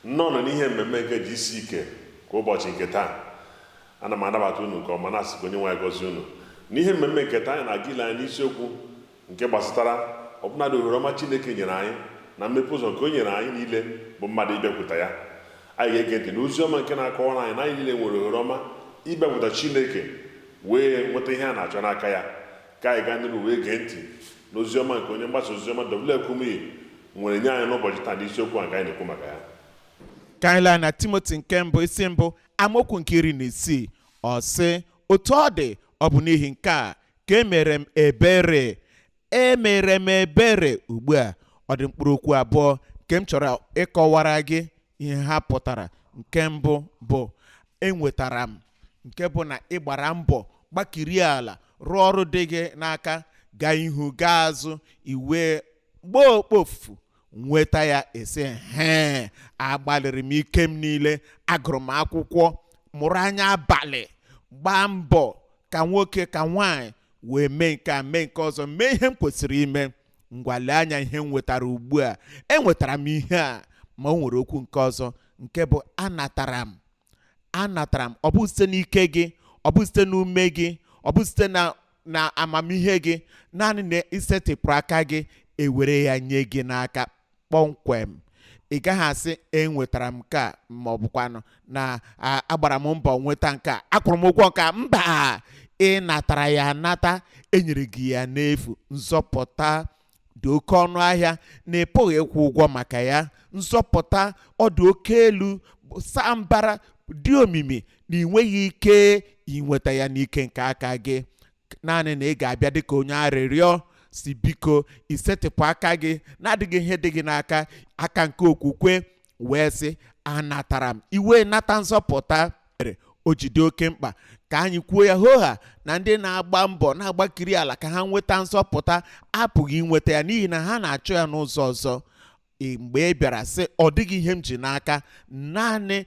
nnọọ n'ihe mmemme nke GCK kwa ụbọchị nke taa. Ana m anabata unu nke ọma na-asị ka onye nwe anyị gọzie unu n'ihe mmemme nke taa. Anyị na-aga ile anyị n'isiokwu nke gbasatara ọbụnadị ohere ọma Chineke nyere anyị na mmepe ụzọ nke o nyere anyị niile bụ mmadụ ịbịakwuta ya. Anyị ga-ege ntị n'ozi ọma nke na-akọwara anyị na anyị niile nwere ohere ọma ịbịakwuta Chineke wee nweta ihe a na-achọ n'aka ya. Ka anyị gaa n'ihu wee gee ntị n'ozi ọma nke onye mgbasa ozi ọma Kumuyi nwere nye anyị n'ụbọchị taa n'isiokwu a nke anyị na-ekwu maka ya. Ka anyị laa na Timoti nke mbụ isi mbụ amaokwu nke 16 ọ sị, otu ọ dị, ọ bụ n'ihi nke a ka emere m ebere ugbu a. Ọ dị mkpụrụ okwu abụọ nke m chọrọ ịkọwara gị ihe ha pụtara. Nke mbụ bụ enwetara m, nke bụ na ị gbara mbọ gbakiri ala rụọ ọrụ dị gị n'aka, gaa ihu gaa azụ, iwe gbaa okpofu nweta ya. Ese agbalịrị m ike m niile, agụrụ m akwụkwọ, mụrụ anya abalị, gbaa mbọ ka nwoke ka nwaanyị wee mee nke a mee nke ọzọ, mee ihe m kwesịrị ime. Ngwale anya ihe m nwetara ugbu a. Enwetara m ihe a, ma o nwere okwu nke ọzọ nke bụ anatara m. Ọ bụ site n'ike gị, ọ bụ site n'ume gị, ọ bụ site na amamihe gị, naanị na isetịpụrụ aka gị ewere ya nye gị n'aka kpọmkwem. Ị gaghị asị enwetara m nke a, ma ọ bụkwanụ na agbara m mbọ nweta nke a, akwụrụ m ụgwọ nke a. Mba, ị natara ya anata, enyere gị ya n'efu. Nzọpụta dị oke ọnụ ahịa na ị pụghị ịkwụ ụgwọ maka ya. Nzọpụta ọ dị oke elu, saa mbara, dị omimi, na ị nweghị ike inweta ya n'ike nke aka gị. Naanị na ị ga-abịa dịka onye arịrịọ si biko isetịpụ aka gị na-adịghị ihe dị gị n'aka, aka nke okwukwe, wee sị anatara m. Iwe nata nzọpụta mere o jide oke mkpa ka anyị kwuo ya hoha na ndị na-agba mbọ na-agbakiri ala ka ha nweta nzọpụta apụghị inweta ya n'ihi na ha na-achọ ya n'ụzọ ọzọ. Mgbe ị bịara sị ọ dịghị ihe m ji n'aka, naanị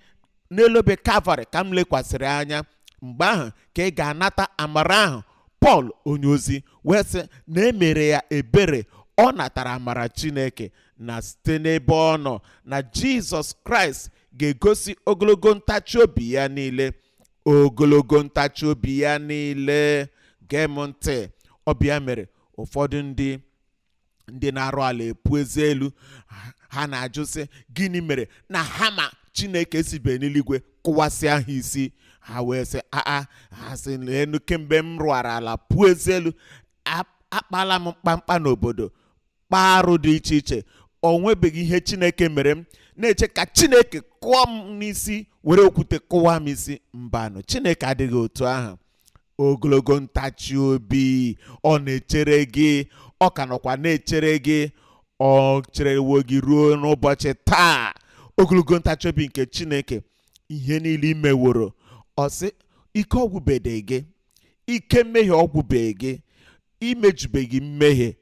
n'elobe Kalvarị ka m lekwasịrị anya, mgbe ahụ ka ị ga-anata amara ahụ. Pọl onye ozi wee sị na emere ya ebere, ọ natara amara Chineke, na site n'ebe ọ nọ na Jizọs Kraịst ga-egosi ogologo ntachi obi ya niile. Ogologo ntachi obi ya niile. Gee m ntị. Ọbịa mere ụfọdụ ndị na-arụ ala epu eze elu, ha na-ajụ sị gịnị mere na hama Chineke sibe n'eluigwe kụwasịa ha isi. Ha wee sị ha sị n'elu kemgbe m rụara ala puo eze elu, akpala m mkpamkpa n'obodo, kparụ dị iche iche, o nwebeghị ihe Chineke mere m, na-eche ka Chineke kụọ m n'isi, were okwute kụwa m isi. Mbanụ, Chineke adịghị otu ahụ. Ogologo ntachi obi ọ na-echere gị, ọ ka nọkwa na-echere gị, ọ cherewo gị ruo n'ụbọchị taa. Ogologo ntachi obi nke Chineke, ihe niile imeworo, ọ sị ike ọgwụbeghị gị, ike mmehie ọgwụbeghị gị, imejubeghị mmehie.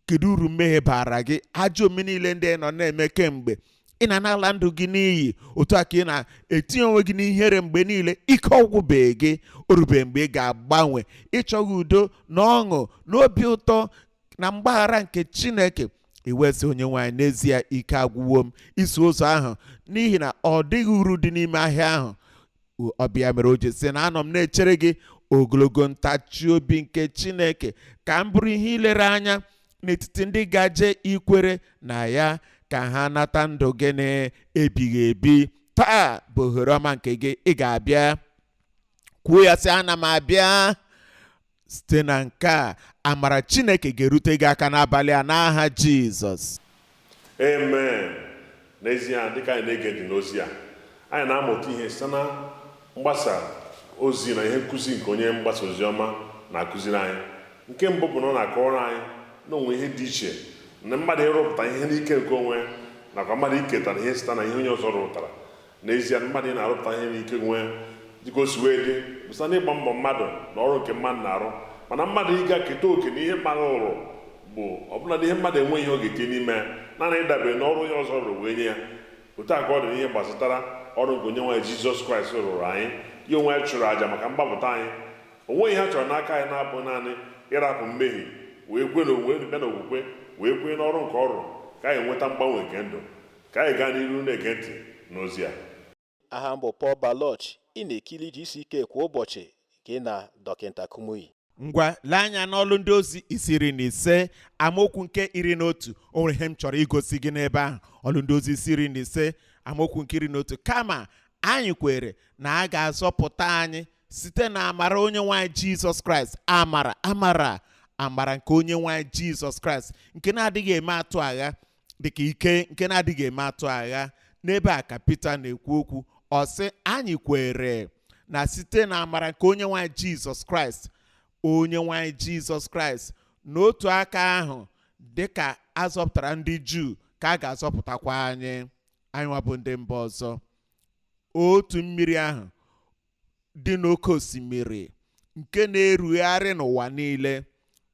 Kedu uru mmehie bara gị? Ajọ omume niile ndị nọ na-eme kemgbe, ị na-anala ndụ gị n'iyi, otu a ka ị na-etinye onwe gị n'ihere mgbe niile. Ike ọgwụbeghị gị. O rubeghị mgbe ị ga-agbanwe, ịchọghị udo na ọṅụ na obi ụtọ na mgbaghara nke Chineke. Iwesị onye nwaanyị, n'ezie ike agwụwo m iso ụzọ ahụ, n'ihi na ọ dịghị uru dị n'ime ahịa ahụ. Ọbịa mere o ji sị na anọ m na-echere gị ogologo ntachi obi nke Chineke, ka m bụrụ ihe ilere anya n'etiti ndị gaje ikwere na ya, ka ha nata ndụ gị na-ebighị ebi. Taa bụ ohere ọma nke gị. Ị ga-abịa kwuo ya sị ana m abịa. Site na nke a, amara Chineke ga-erute gị aka n'abalị a n'aha Jizọs. Amen. N'ezie, dịka anyị na-ege ntị n'ozi a, anyị na-amụta ihe site na mgbasa ozi na ihe nkụzi nke onye mgbasa ozi ọma na-akụziri anyị. Nke mbụ bụ na ọ na-akọwara anyị na onwe ihe dị iche na mmadụ ịrụpụta ihe n'ike nke onwe, nakwa mmadụ iketara ihe site na ihe onye ọzọ rụpụtara. N'ezie, mmadụ ị na-arụpụta ihe n'ike onwe dịka o si wee dị bụ site n'ịgba mbọ mmadụ na ọrụ nke mmadụ na-arụ. Mana mmadụ ịga keta oke na ihe mmadụ rụrụ bụ ọbụladị ihe mmadụ enweghị ihe ọ ga-ete n'ime ya, naanị ịdabere n'ọrụ onye ọzọ rụrụ wee nye ya. Otu a ka ọ dị n'ihe gbasatara ọrụ nke onye nwaanyị Jizọs Kraịst rụrụ anyị. Ya onwe ya chụrụ àjà maka mgbapụta anyị. O nweghị ihe a chọrọ n'aka anyị na-abụ naanị ịrapụ mmehie wee kwe na onwe bịa n'okwukwe, wee kwe n'ọrụ nke ọrụ, ka anyị nweta mgbanwe nke ndụ. Ka anyị gaa n'iru na-ege ntị n'ozi a. Aha m bụ Paul Baloch, ị na-ekiri GCK kwa ụbọchị gị na Dọkịta Kumuyi. Ngwa lee anya n'ọlụ ndị ozi 15 amaokwu nke 11. O nwere ihe m chọrọ igosi gị n'ebe ahụ. Ọlụ ndị ozi 15 amaokwu nke 11. Kama anyị kwere na a ga-azọpụta anyị site na amara onye nwanyị Jizọs Kraịst. Amara nke onye nwanyị Jizọs Kraịst nke na-adịghị eme atụ agha, dịka ike nke na-adịghị eme atụ agha. N'ebe a ka Pita na-ekwu okwu, ọ sị anyị kwere na site na amara nke onye nwanyị Jizọs Kraịst, onye nwanyị Jizọs Kraịst, n'otu aka ahụ dịka azọpụtara ndị Juu ka a ga-azọpụtakwa anyị nwa bụ ndị mba ọzọ. Otu mmiri ahụ dị n'oké osimiri nke na-erugharị n'ụwa niile,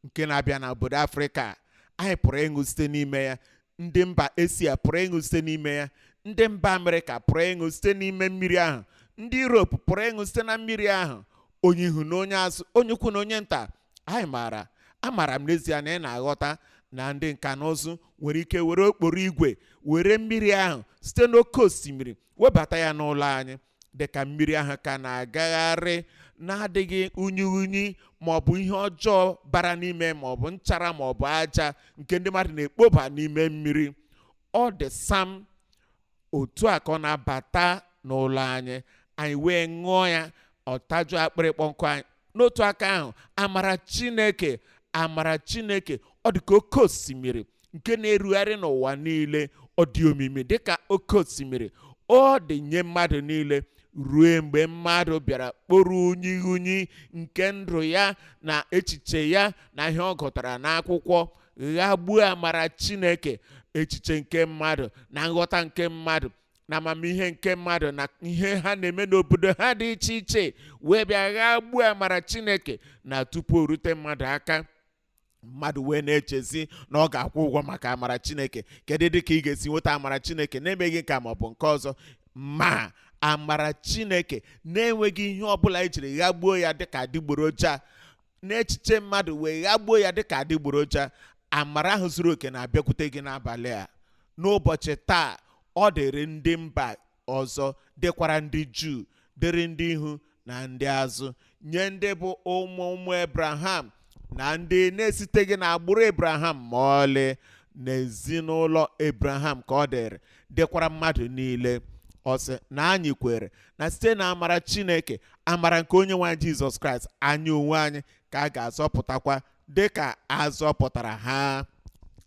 nke na-abịa n'obodo Afrịka, anyị pụrụ ịṅụ site n'ime ya. Ndị mba Asia pụrụ ịṅụ site n'ime ya. Ndị mba Amerịka pụrụ ịṅụ site n'ime mmiri ahụ. Ndị Europe pụrụ ịṅụ site na mmiri ahụ. Onye ihu na onye azụ, onye ukwu na onye nta. Amara m n'ezie na ị na-aghọta na ndị nka na ụzụ nwere ike were okporo igwe were mmiri ahụ site n'oké osimiri webata ya n'ụlọ anyị, dịka mmiri ahụ ka na-agagharị na-adịghị unyi maọbụ ihe ọjọọ bara n'ime, maọbụ nchara maọbụ aja nke ndị mmadụ na-ekpoba n'ime mmiri. Ọ dị sam otu a ka ọ na-abata n'ụlọ anyị wee ṅụọ ya, ọ tajuo akpịrịkpọ nkụ anyị. N'otu aka ahụ amara Chineke ọ dị ka oké osimiri nke na-erugharị n'ụwa niile. Ọ dị omimi dịka oké osimiri. Ọ dị nye mmadụ niile ruo mgbe mmadụ bịara kpọrọ unyi nke ndụ ya na echiche ya na ihe ọ gụtara n'akwụkwọ, ghagbuo amara Chineke, echiche nke mmadụ na nghọta nke mmadụ na amamihe nke mmadụ na ihe ha na-eme n'obodo ha dị iche iche, wee bịa ghagbuo amara Chineke. Na tupu o rute mmadụ aka, mmadụ wee na-echezi na ọ ga-akwụ ụgwọ maka amara Chineke. Kedu dịka ị ga-esi nweta amara Chineke na-emeghị nke maọbụ nke ọzọ? Ma amara Chineke na-enweghị ihe ọbụla ejiri ghagbuo ya dịka adịgboroja, n'echiche mmadụ wee ghagbuo ya dịka adịgboroja. Amara ahụ zuru oke na-abịakwute gị n'abalị a. N'ụbọchị taa, ọ dịrị ndị mba ọzọ, dịkwara ndị Juu, dịrị ndị ihu na ndị azụ, nye ndị bụ ụmụ Abraham na ndị na-esiteghị n'agbụrụ Abraham ma ọlị. N'ezinụlọ Abraham ka ọ dịrị, dịkwara mmadụ niile. Ọ sị na anyị kwere na site na amara Chineke, amara nke onye nwanyị Jizọs Kraịst, anyị onwe anyị ka a ga-azọpụtakwa dịka azọpụtara ha.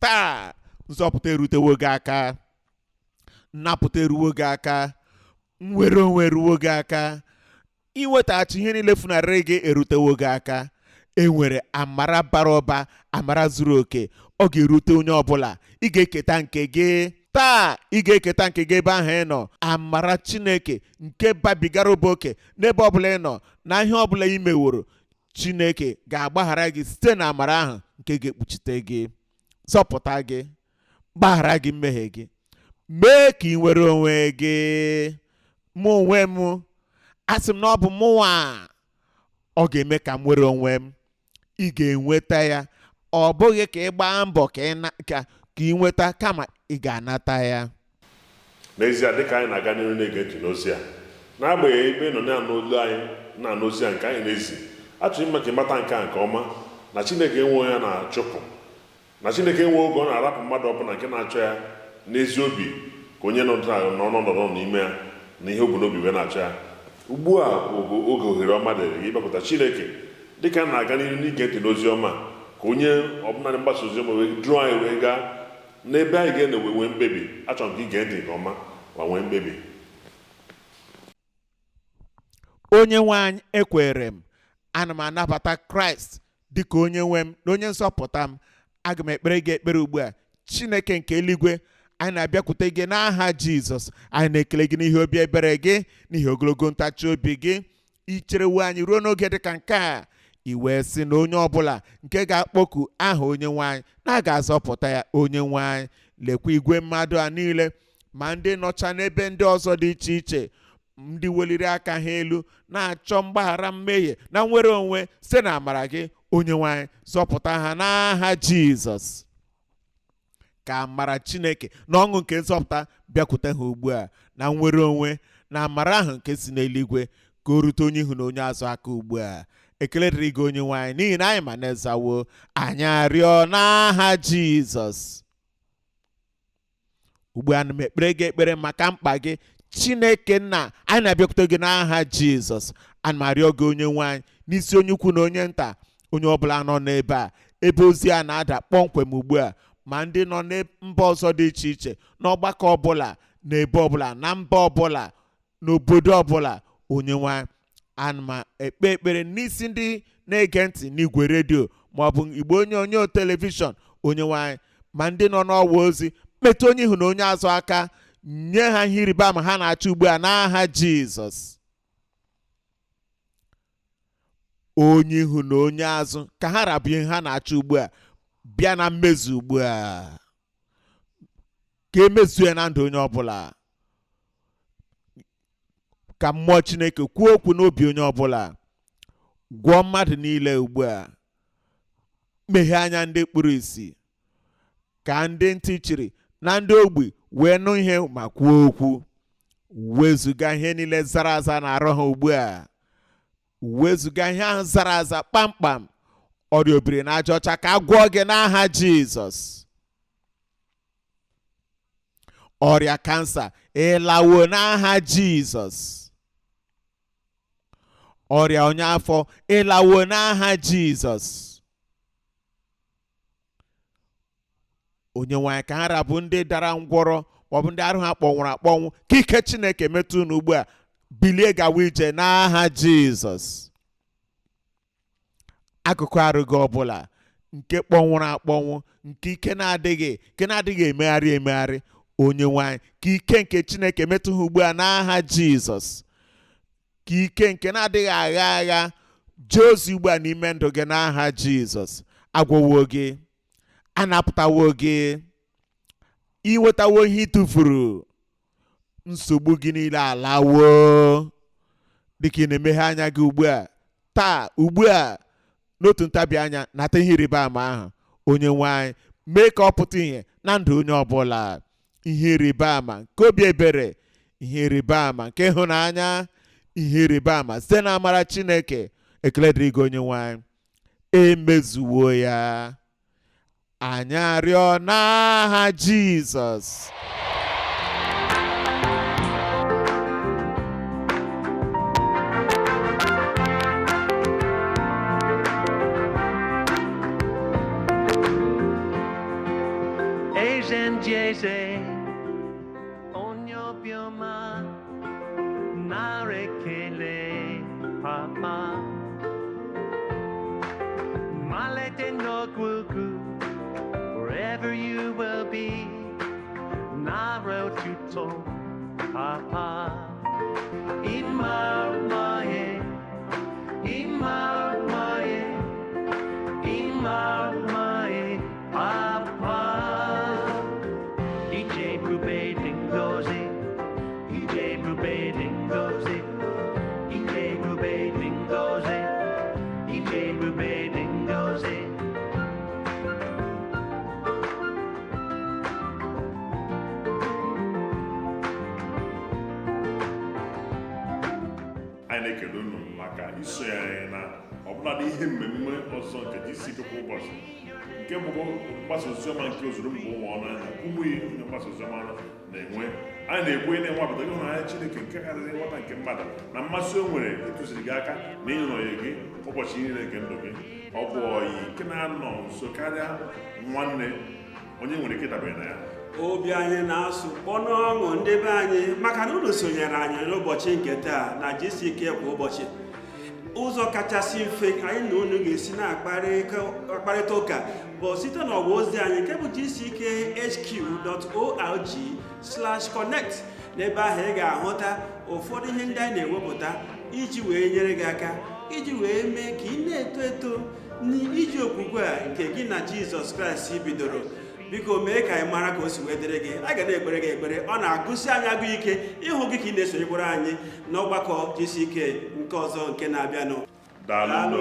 Taa nzọpụta erutewo gị aka, nnapụta eruwo gị aka, nnwere onwe eruwo gị aka, inwetaghachi ihe niile funarịrị gị erutewo gị aka. Enwere amara bara ụba, amara zuru oke, ọ ga-erute onye ọbụla. Ị ga-eketa nke gị taa, ị ga-eketa nke gị ebe ahụ ị nọ. Amara Chineke nke babigara ụba oke n'ebe ọbụla ị nọ, na ihe ọbụla ị meworo, Chineke ga-agbaghara gị site na amara ahụ nke ga-ekpuchite gị, zọpụta gị, gbaghara gị mmehie gị, mee ka ị nwere onwe gị. Mụ onwe m, asị m na ọ bụ mụnwa, ọ ga-eme ka m nwere onwe m. Ị ga-enweta ya, ọ bụghị ka ị gbaa mbọ ka ị nweta, kama ị ga-anata ya. N'ezie, dịka anyị na-aga n'ihu na-ege ntị n'ozi a, n'agbanyeghị ebe nọ na-anụ olu anyị na-anụ ozi a nke anyị na-ezi, achọrọ ime ka ịmata nke a nke ọma, na Chineke enwe ya na-achụpụ, na Chineke enwe oge ọ na-arapụ mmadụ ọbụla nke na-achọ ya n'ezi obi, ka onye nọ n'ime ya na ihe o bu n'obi wee na-achọ ya. Ugbu a bụ oge ohere ọma dịrị gị ịbapụta Chineke dịka na-aga n'ihu n'ige ntị n'ozi ọma, ka onye ọbụla mgbasa ozi ọma wee dụọ anyị wee gaa n'ebe anyị ga-enewe nwee mkpebi. Achọrọ m ka ige ntị nke ọma ma nwee mkpebi. Onye nwe anyị, ekwere m, ana m anabata Kraịst dịka onye nwe m na onye nzọpụta m. Aga m ekpere gị ekpere ugbu a. Chineke nke eluigwe, anyị na-abịakwute gị n'aha Jizọs. Anyị na-ekele gị n'ihi obi ebere gị, n'ihi ogologo ntachi obi gị. Icherewo anyị ruo n'oge dịka nke a, i wee sị na onye ọbụla nke ga-akpọku aha onye nwanyị na a ga-azọpụta ya. Onye nwanyị, lekwa igwe mmadụ a niile, ma ndị nọcha n'ebe ndị ọzọ dị iche iche, ndị weliri aka ha elu na-achọ mgbaghara mmehie na nnwere onwe site na amara gị. Onye nwanyị, zọpụta ha n'aha Jizọs. ka amara Chineke na ọṅụ nke nzọpụta bịakwute ha ugbu a, na nnwere onwe na amara ahụ nke si n'eluigwe ka o rute onye ihu na onye azụ aka ugbu a. Ekele dịrị gị onye nwanyị, n'ihi na anyị ma na-ezawo anyị arịọ n'aha Jizọs. Ugbu a, ana m ekpere gị ekpere maka mkpa gị. Chineke nna, anyị na-abịakwute gị n'aha Jizọs. Ana m arịọ gị onye nwanyị, n'isi onye ukwu na onye nta, onye ọbụla nọ n'ebe a, ebe ozi a na-ada kpọmkwem ugbu a, ma ndị nọ na mba ọzọ dị iche iche, n'ọgbakọ ọbụla, n'ebe ọbụla, na mba ọbụla, n'obodo ọbụla, onye nwanyị, ana m ekpe ekpere n'isi ndị na-ege ntị n'igwe redio maọbụ igbe onyonyo telivishọn, onye nwanyị, ma ndị nọ n'ọwa ozi, metụ onye ihu na onye azụ aka, nye ha ihe ịrịba ama ha na-achọ ugbu a n'aha Jizọs. Onye ihu na onye azụ ka ha rabụ ihe ha na-achọ ugbu a bịa na mmezu ugbu a, ka emezu ya na ndụ onye ọbụla, ka mmụọ Chineke kwuo okwu n'obi onye ọbụla, gwọọ mmadụ niile ugbu a, meghee anya ndị kpuru ìsì, ka ndị ntị chiri na ndị ogbi wee nụ ihe ma kwuo okwu, wezuga ihe niile zara aza na-arụ ha ugbu a, wezuga ihe ahụ zara aza kpamkpam, ọrịa obiri na aja ọcha ka a gwọọ gị n'aha Jizọs. Ọrịa kansa ịlawo n'aha Jizọs. Ọrịa ọnya afọ ịlawo n'aha Jizọs. Onye nwanyị, ka ha rabụ ndị dara ngwọrọ maọbụ ndị arụ ha kpọnwụrụ akpọnwụ, ka ike Chineke metụ unu ugbu a, bilie gawa ije n'aha Jizọs. Akụkụ arụ gị ọbụla nke kpọnwụrụ akpọnwụ, nke ike na-adịghị emegharị emegharị, onye nwanyị, ka ike nke Chineke metụ ha ugbu a n'aha Jizọs. Ka ike nke na-adịghị agha agha jee ozi ugbu a n'ime ndụ gị n'aha Jizọs. Agwọwo gị, anapụtawo gị, inwetawo ihe ịtụfuru, nsogbu gị niile alawo, dịka ị na-emeghe anya gị ugbu a, taa ugbu a, n'otu ntabi anya nata ihe ịrịba ama ahụ. Onye nwanyị, mee ka ọ pụta ihe na ndụ onye ọbụla, ihe ịrịba ama nke obi ebere, ihe ịrịba ama nke ịhụnanya, ihe ịrịba ama site na amara Chineke. Ekele dịrị gị onye nwanyị, emezuwo ya. Anyị arịọ n'aha Jizọs. Eze onye obiọma, nara ekele papa, malite n'ọgwụgwụ, wherever you will be, nara otuto papa. Imarumaye, imarumaye, imarumaye papa. Anyị na-ekele unu maka iso anyị na ọbụladị ihe mmemme ọzọ nke GCK kwa ụbọchị, nke bụ mgbasa oziọma nke ozuru mba ụwa ọnụ anya Kumuyi, onye mgbasa oziọma na-enwe. Anyị na-egbu onye na-enwapụta gị hụnanya Chineke nke karịrị nghọta nke mmadụ, na mmasị o nwere ịtụziri gị aka na ịnọnye gị ụbọchị niile nke ndụ gị. Ọ bụ ọyị nke na-anọ nso karịa nwanne onye nwere ike dabere na ya. Obi anyị na-asụ kpọnụ ọṅụ ndị be anyị maka na unu sonyere anyị n'ụbọchị nke taa na GCK kwa ụbọchị. Ụzọ kachasị mfe anyị na unu ga-esi na-akparịta ụka bụ site n'ọwa ozi anyị nke bụ gckhq.org/connect. N'ebe ahụ ị ga-ahụta ụfọdụ ihe ndị anyị na-ewepụta iji wee nyere gị aka, iji wee mee ka ị na-eto eto n'iji okwukwe a nke gị na Jizọs Kraịst bidoro. Biko mee ka anyị mara ka o si wee dịrị gị. A ga na-ekpere gị ekpere, ọ na-agụsi anyị agụ ike ịhụ gị ka ị na-esonyekwara anyị n'ọgbakọ GCK nke ọzọ nke na-abịanụ. Daalụ.